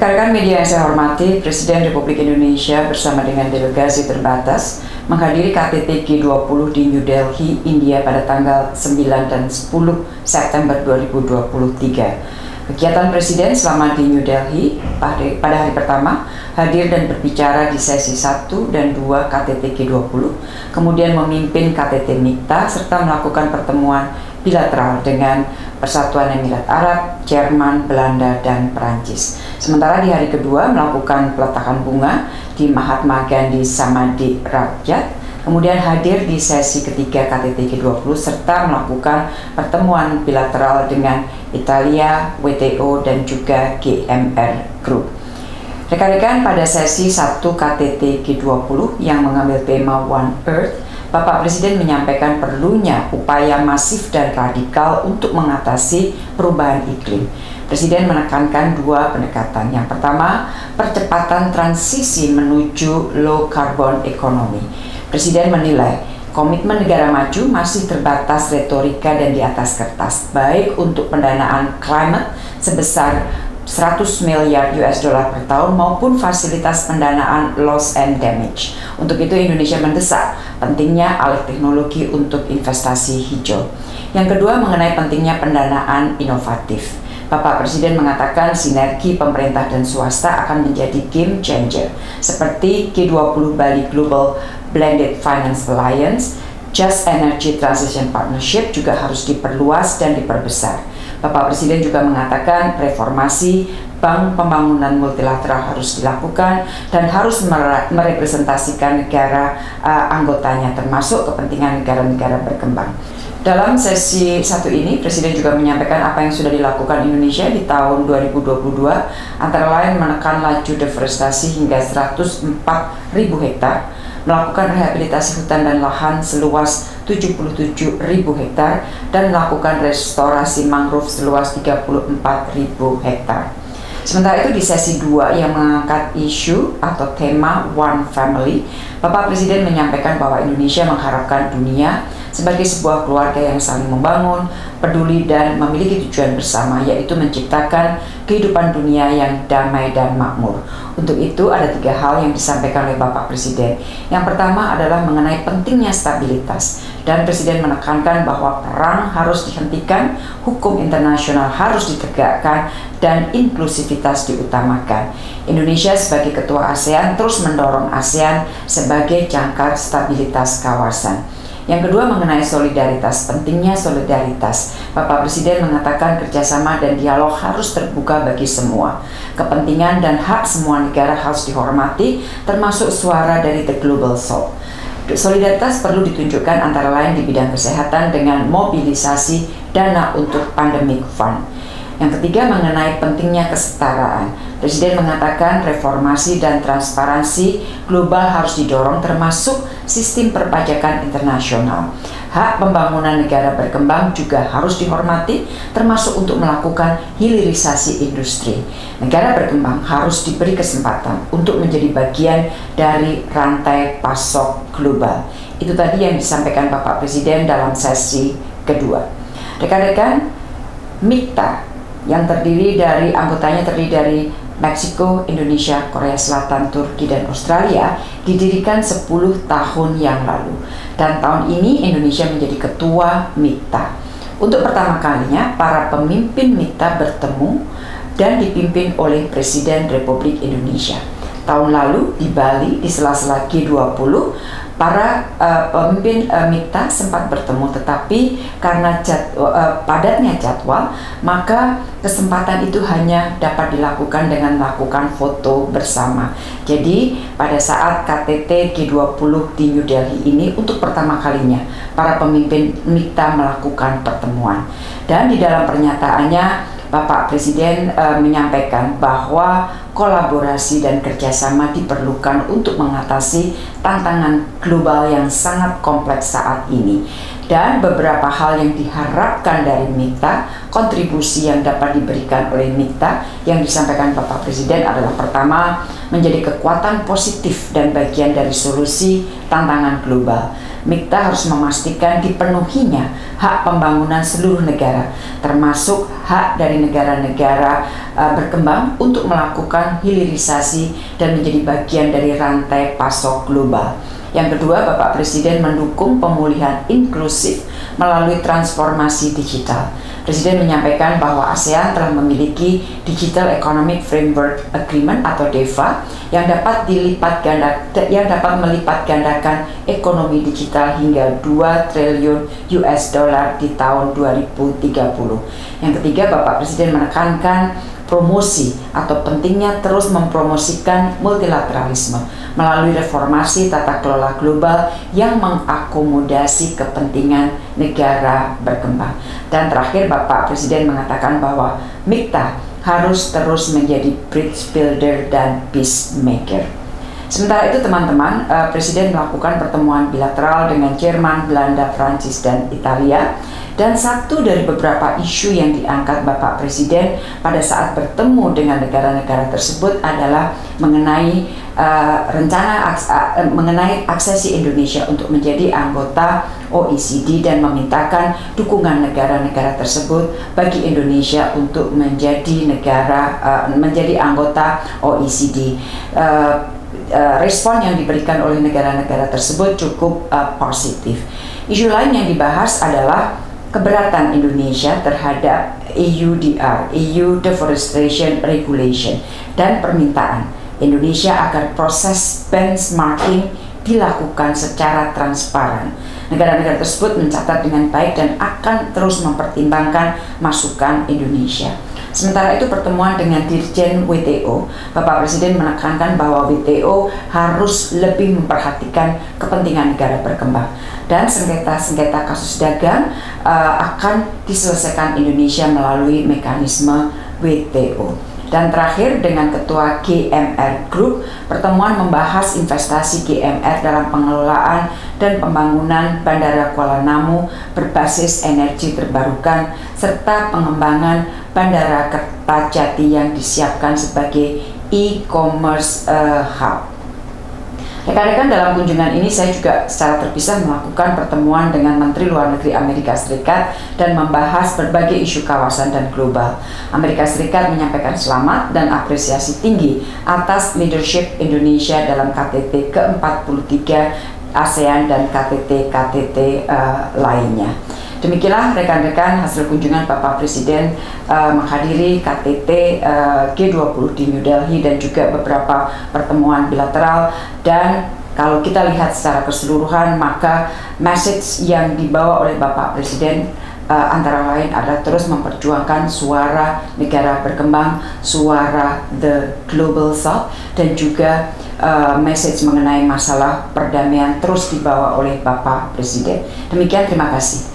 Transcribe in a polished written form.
Rekan-rekan media yang saya hormati, Presiden Republik Indonesia bersama dengan delegasi terbatas menghadiri KTT G20 di New Delhi, India pada tanggal 9 dan 10 September 2023. Kegiatan Presiden selama di New Delhi pada hari pertama hadir dan berbicara di sesi 1 dan 2 KTT G20, kemudian memimpin KTT MIKTA serta melakukan pertemuan bilateral dengan Persatuan Emirat Arab, Jerman, Belanda, dan Perancis. Sementara di hari kedua melakukan peletakan bunga di Mahatma Gandhi Samadhi Rakyat, kemudian hadir di sesi ketiga KTT G20 serta melakukan pertemuan bilateral dengan Italia, WTO, dan juga GMR Group. Rekan-rekan, pada sesi 1 KTT G20 yang mengambil tema One Earth, Bapak Presiden menyampaikan perlunya upaya masif dan radikal untuk mengatasi perubahan iklim. Presiden menekankan dua pendekatan. Yang pertama, percepatan transisi menuju low carbon economy. Presiden menilai komitmen negara maju masih terbatas retorika dan di atas kertas, baik untuk pendanaan climate sebesar 100 miliar US dollar per tahun maupun fasilitas pendanaan loss and damage. Untuk itu Indonesia mendesak pentingnya alih teknologi untuk investasi hijau. Yang kedua mengenai pentingnya pendanaan inovatif. Bapak Presiden mengatakan sinergi pemerintah dan swasta akan menjadi game changer seperti G20 Bali Global Blended Finance Alliance, Just Energy Transition Partnership juga harus diperluas dan diperbesar. Bapak Presiden juga mengatakan reformasi bank pembangunan multilateral harus dilakukan dan harus merepresentasikan negara anggotanya termasuk kepentingan negara-negara berkembang. Dalam sesi 1 ini, Presiden juga menyampaikan apa yang sudah dilakukan Indonesia di tahun 2022, antara lain menekan laju deforestasi hingga 104.000 hektar, melakukan rehabilitasi hutan dan lahan seluas 77.000 hektar, dan melakukan restorasi mangrove seluas 34.000 hektar. Sementara itu di sesi 2 yang mengangkat isu atau tema One Family, Bapak Presiden menyampaikan bahwa Indonesia mengharapkan dunia sebagai sebuah keluarga yang saling membangun, peduli, dan memiliki tujuan bersama, yaitu menciptakan kehidupan dunia yang damai dan makmur. Untuk itu ada 3 hal yang disampaikan oleh Bapak Presiden. Yang pertama adalah mengenai pentingnya stabilitas, dan Presiden menekankan bahwa perang harus dihentikan, hukum internasional harus ditegakkan, dan inklusivitas diutamakan. Indonesia sebagai ketua ASEAN terus mendorong ASEAN sebagai jangkar stabilitas kawasan. Yang kedua mengenai solidaritas, pentingnya solidaritas. Bapak Presiden mengatakan kerjasama dan dialog harus terbuka bagi semua. Kepentingan dan hak semua negara harus dihormati, termasuk suara dari the Global South. Solidaritas perlu ditunjukkan antara lain di bidang kesehatan dengan mobilisasi dana untuk pandemic fund. Yang ketiga mengenai pentingnya kesetaraan. Presiden mengatakan reformasi dan transparansi global harus didorong termasuk sistem perpajakan internasional. Hak pembangunan negara berkembang juga harus dihormati termasuk untuk melakukan hilirisasi industri. Negara berkembang harus diberi kesempatan untuk menjadi bagian dari rantai pasok global. Itu tadi yang disampaikan Bapak Presiden dalam sesi kedua. Rekan-rekan, MIKTA yang anggotanya terdiri dari Meksiko, Indonesia, Korea Selatan, Turki, dan Australia didirikan 10 tahun yang lalu. Dan tahun ini Indonesia menjadi ketua MIKTA. Untuk pertama kalinya para pemimpin MIKTA bertemu dan dipimpin oleh Presiden Republik Indonesia. Tahun lalu di Bali di sela-sela G20 para pemimpin MIKTA sempat bertemu, tetapi karena padatnya jadwal, maka kesempatan itu hanya dapat dilakukan dengan melakukan foto bersama. Jadi pada saat KTT G20 di New Delhi ini untuk pertama kalinya para pemimpin MIKTA melakukan pertemuan. Dan di dalam pernyataannya Bapak Presiden menyampaikan bahwa kolaborasi dan kerjasama diperlukan untuk mengatasi tantangan global yang sangat kompleks saat ini. dan beberapa hal yang diharapkan dari MIKTA, kontribusi yang dapat diberikan oleh MIKTA yang disampaikan Bapak Presiden adalah pertama, menjadi kekuatan positif dan bagian dari solusi tantangan global. MIKTA harus memastikan dipenuhinya hak pembangunan seluruh negara, termasuk hak dari negara-negara berkembang untuk melakukan hilirisasi dan menjadi bagian dari rantai pasok global. Yang kedua, Bapak Presiden mendukung pemulihan inklusif melalui transformasi digital. Presiden menyampaikan bahwa ASEAN telah memiliki Digital Economic Framework Agreement atau DEFA yang dapat melipat gandakan ekonomi digital hingga 2 triliun US dollar di tahun 2030. Yang ketiga, Bapak Presiden menekankan promosi atau pentingnya terus mempromosikan multilateralisme melalui reformasi tata kelola global yang mengakomodasi kepentingan negara berkembang. Dan terakhir, Bapak Presiden mengatakan bahwa MIKTA harus terus menjadi bridge builder dan peacemaker. Sementara itu teman-teman, Presiden melakukan pertemuan bilateral dengan Jerman, Belanda, Prancis, dan Italia. Dan satu dari beberapa isu yang diangkat Bapak Presiden pada saat bertemu dengan negara-negara tersebut adalah mengenai mengenai aksesi Indonesia untuk menjadi anggota OECD dan memintakan dukungan negara-negara tersebut bagi Indonesia untuk menjadi menjadi anggota OECD. Respon yang diberikan oleh negara-negara tersebut cukup positif. Isu lain yang dibahas adalah keberatan Indonesia terhadap EUDR, EU Deforestation Regulation, dan permintaan Indonesia agar proses benchmarking dilakukan secara transparan. Negara-negara tersebut mencatat dengan baik dan akan terus mempertimbangkan masukan Indonesia. Sementara itu, pertemuan dengan Dirjen WTO, Bapak Presiden menekankan bahwa WTO harus lebih memperhatikan kepentingan negara berkembang dan sengketa-sengketa kasus dagang akan diselesaikan Indonesia melalui mekanisme WTO. Dan terakhir, dengan Ketua GMR Group, pertemuan membahas investasi GMR dalam pengelolaan dan pembangunan Bandara Kuala Namu berbasis energi terbarukan serta pengembangan Bandara Kertajati yang disiapkan sebagai e-commerce hub. Rekan-rekan, dalam kunjungan ini saya juga secara terpisah melakukan pertemuan dengan Menteri Luar Negeri Amerika Serikat dan membahas berbagai isu kawasan dan global. Amerika Serikat menyampaikan selamat dan apresiasi tinggi atas leadership Indonesia dalam KTT ke-43 ASEAN dan KTT lainnya. Demikianlah rekan-rekan hasil kunjungan Bapak Presiden menghadiri KTT G20 di New Delhi dan juga beberapa pertemuan bilateral. Dan kalau kita lihat secara keseluruhan, maka message yang dibawa oleh Bapak Presiden antara lain adalah terus memperjuangkan suara negara berkembang, suara the global south, dan juga message mengenai masalah perdamaian terus dibawa oleh Bapak Presiden. Demikian, terima kasih.